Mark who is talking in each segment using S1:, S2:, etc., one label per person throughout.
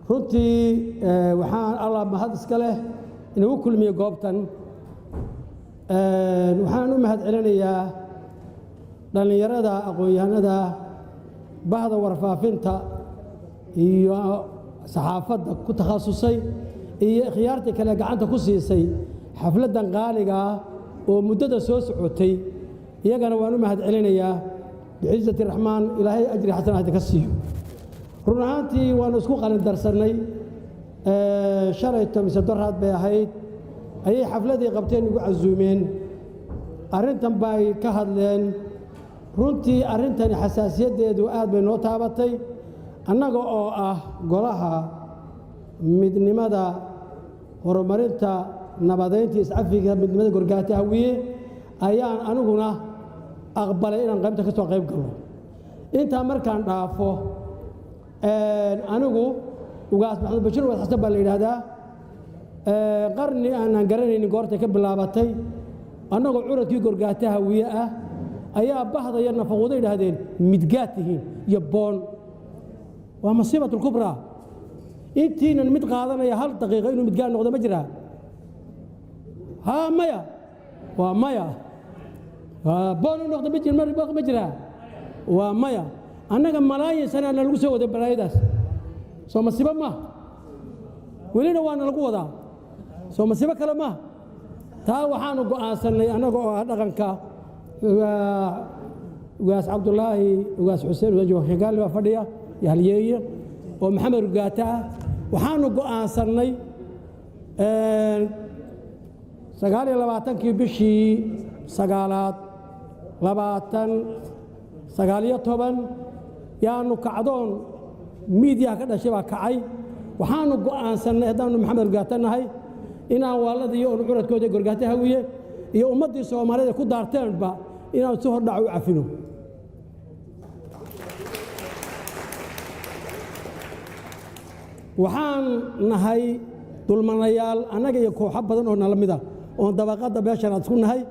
S1: runtii waxaan allah mahad iska leh inuu kulmiyo goobtan waxaan u mahad celinayaa dhalinyarada aqoon-yahanada bahda warfaafinta iyo saxaafadda ku takhasusay iyo khiyaartii kale gacanta ku siisay xafladan qaaliga oo muddada soo socotay iyagana waan u mahad celinayaa bixisati raxmaan ilaahay ajri xasan ah ka siiyo run ahaantii waan isku qalin darsanay shalay mise daraad bay ahayd ayay xafladii qabteen ugu casuumeen arrintan bay ka hadleen runtii arrintani xasaasiyadeedu aad bay noo taabatay annaga oo ah golaha midnimada horumarinta nabadeynta iscafiga midnimada Gorgaato Hawiye ayaan aniguna aqbalay inaan qaybta ka soo qayb galo inta markaan dhaafo anigu ugaas Maxamed Bashiir Ugaas Xasan baa la yiraahdaa qarni aan garanaynin goorta ka bilaabatay annagoo curadkii Gorgaato Hawiye ah ayaa bahda iyo nafaqooda yiraahdeen midgaatihiin iyo boon waa masiibatul kubra intiina mid qaadanaya hal daqiiqo inuu midgaan noqdo ma jira ها مايا ومايا بونو نقطة بيجي المرة باقي مجرى ومايا أنا كم ملايين سنة أنا لقوا سووا ده برايداس سو مسيبة ما ولينا وانا لقوا ده سو مسيبة كلام ما تا وحانو قو أصلا أنا قو هذا كان كا وقاس عبد الله وقاس حسين وجو قال له فديا يهليه ومحمد رقاته وحانو قو أصلا سجال لبعتن كي بشي سجالات لبعتن سجالية طبعا يعني كعدون ميديا كذا شيء كعي وحانو قان سنة هذا محمد رقاتنا هاي إن والد يوم عرض كودي Gorgaato Hawiye يوم مدي سوامالي كود دارتين با إن سهر دعوة عفنو وحان نهاي طول منايال أنا جاي كو حبة أنا لمدا ودبقات بيشان تكون هاي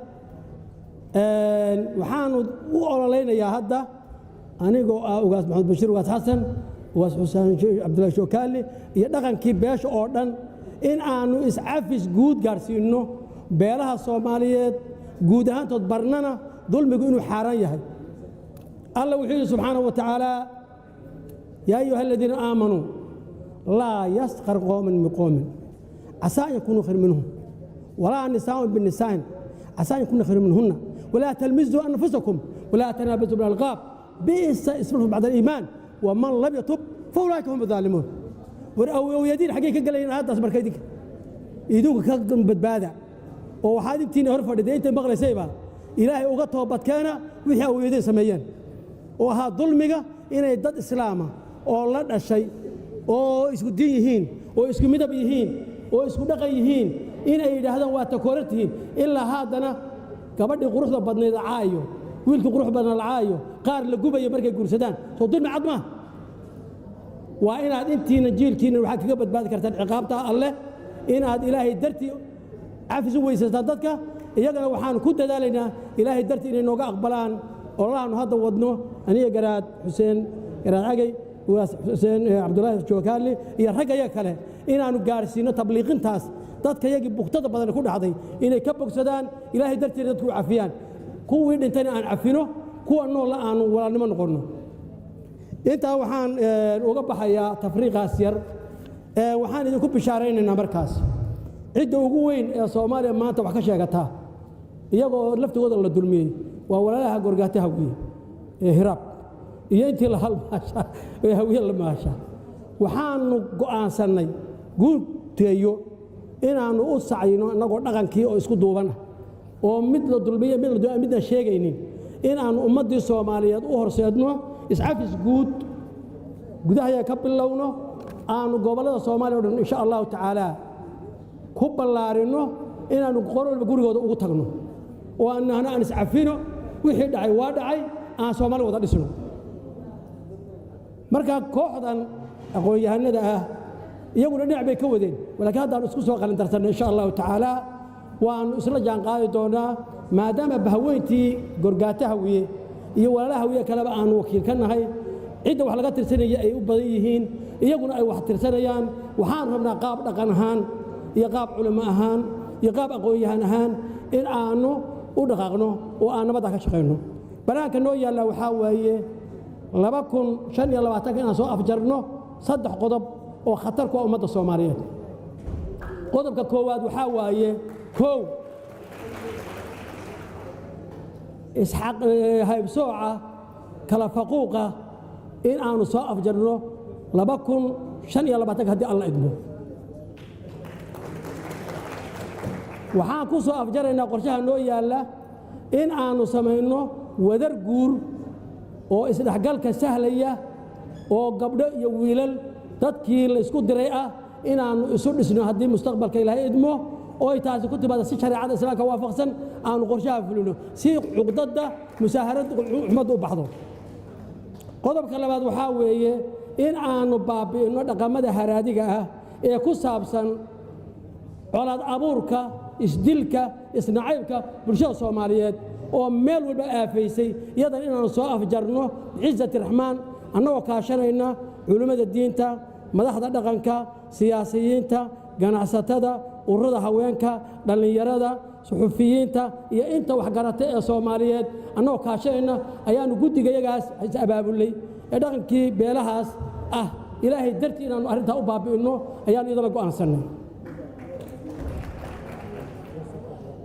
S1: وحانو وعلينا يا هدا أنا جو أوجاس محمد بشير وقاس حسن وقاس حسين عبد الله شوكالي يدقن كي بيش أردن إن أنو إسعافس جود جارسينو بيرها الصوماليات جودها تدبرنا دول بيقولوا حاران يهي الله وحده سبحانه وتعالى يا أيها الذين آمنوا لا يسخر قوم من قوم عسى أن يكونوا خير منهم ولا نساء بالنساء عسى أن يكونوا خير منهن ولا تلمزوا أنفسكم ولا تنابزوا بالألقاب بئس اسمهم بعد الإيمان ومن لم يتب فأولئك هم الظالمون ويدين حقيقة قال لنا هذا أصبر كيدك يدوك كم بدبادع وحادي بتيني هرفة دي أنت مغلى سيبا إلهي أغطى بطكانا ويحيى ويدين سميان وها ظلمك إن يدد إسلامه والله الشيء oo isku diin yihiin oo isku midab yihiin oo isku dhaqan yihiin in ay yiraahdaan waa takoortihiin ilaa haadana gabadhii quruxda badneed caayo wiilka quruxda badneed caayo qaar la gubayo markay guursadaan soo dulmi cad ma waa inaad intiina jiilkiina waxa kaga badbaadi kartaan ciqaabta alle inaad ilaahay dartii cafis u weysataan dadka iyagana waxaan ku dadaalaynaa ilaahay dartii inay nooga aqbalaan oo laanu hadda wadno aniga garaad xuseen garaad agay وحسين عبد الله شوكالي يا رجع يا كله إن أنا جالسين تبليغين تاس تات كيجي بقطة بدل كل هذا إن يكبر سدان إلهي درت تكون عفيان كوين أنتني عن عفينه كو أنه لا أنا ولا نمن قرنه أنت وحان وقبح يا تفريق أسير وحان إذا كوب شهرين النمركاس عدة وقوين يا صوماليا ما تبغى كشيء قتها يجوا لفت وضع الدلمي وولا لها Gorgaato Hawiye هرب ينتي لهال ماشى ويهوي الماشى وحانو قان سنة قول تيو إن أنا أسعينه نقول نقول كي أو إسكو دوبنا ومثل الدلمية مثل الدلمية مثل الشيء إني إن أنا أمدي الصومالية أهرسيدنا إسعاف جود جودها يا كابل لونه أنا قبل الصومالية إن شاء الله تعالى كوب اللارينه إن أنا قرر بقول جود أوتقنه وأن أنا أسعفينه وحيد عي وادعي أنا صومالي وضع لسنه marka kooxdan aqoon-yahanada ah iyaguna dhinac bay ka wadeen walaakiin hadda isku soo qalin darsan insha Allah taala waan isla jaan qaadi doonaa maadaama bahaweyntii Gorgaato Hawiye iyo walaalaha Hawiye kale aan wakiil ka nahay cid wax laga tirsanaya ay u badan yihiin iyaguna ay wax tirsanayaan waxaan rabnaa qaab dhaqan ahaan iyo qaab culimo ahaan iyo qaab aqoon-yahan ahaan in aanu u dhaqaaqno oo aan nabadda ka shaqayno banaanka noo yaalla waxaa weeye 2025 inaan soo afjarno 3 qodob oo khatar ku ah ummadda Soomaaliyeed qodobka koowaad waxaa waaye kow isxaq haybsooca kala faquuqa in aanu soo afjarno 2025 haddii alla idmo waxaan ku soo afjaraynaa qorshaha noo yaalla in aanu samayno wadar guur oo isdhexgalka sahlaya oo gabdho iyo wiilal dadkii la isku diray ah inaanu isu dhisno haddii mustaqbalka ilaahay idmo oo ay taasi ku timaado si shariicada islaamka waafaqsan aanu qorshaha fulino si cuqdada musaaharada ummadda u baxdo qodobka labaad waxaa weeye in aanu baabi'ino dhaqamada haraadiga ah ee ku saabsan colaad abuurka isdilka isnacaybka bulshada Soomaaliyeed oo meel walba aafaysay iyadan inaanu soo afjarno ciizati raxmaan annagoo kaashanayna culimada diinta madaxda dhaqanka siyaasiyiinta ganacsatada ururada haweenka dhalinyarada suxufiyiinta iyo inta wax garata ee Soomaaliyeed annagoo kaashanayna ayaanu guddigayagaas abaabulay ee dhaqankii beelahaas ah ilaahay dartii inaanu arrintaa u baabi'ino ayaanu idala go'aansanay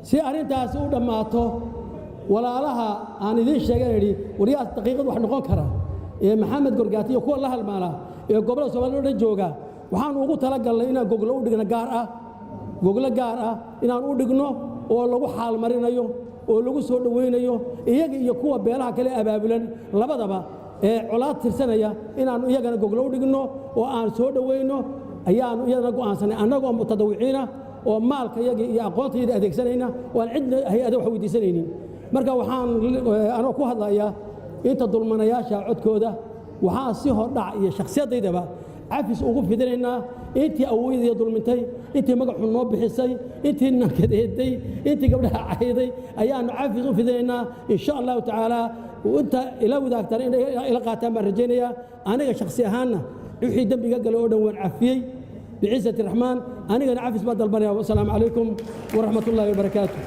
S1: si arrintaasi u dhammaato walaalaha aan idiin sheegan idhi wariyaas daqiiqad wax noqon kara ee maxamed gorgaati iyo kuwa la halmaala ee gobolada Soomaaliya oo dhan jooga waxaan ugu talagalnay inaan gogol u dhigno gaar ah inaan u dhigno oo lagu xaal marinayo oo lagu soo dhaweynayo iyaga iyo kuwa beelaha kale abaabulan labadaba ee colaad tirsanaya inaan iyagana gogol u dhigno oo aan soo dhaweyno ayaanu iyadana go'aansanay annagoo mutadawiciina oo maalka iyaga iyo aqoonta adeegsanayna oo aan cidna hay'ado wax weydiisanaynin marka waxaan anoo ku hadlayaa inta dulmanayaasha codkooda waxaan si hordhac iyo shakhsiyadeydaba cafis ugu fidinaynaa intii awoodii dulmintay intii magacu noo bixisay intii nakadeeday intii gabdhaha cayday ayaanu cafis u fidinaynaa insha Allah taala inta ila wadaagtaan in ila qaataan baan rajaynayaa aniga shakhsi ahaanna wixii dambiga galay oo dhan waan cafiyay بعزة الرحمن أنا عفس بعد البرية والسلام عليكم ورحمة الله وبركاته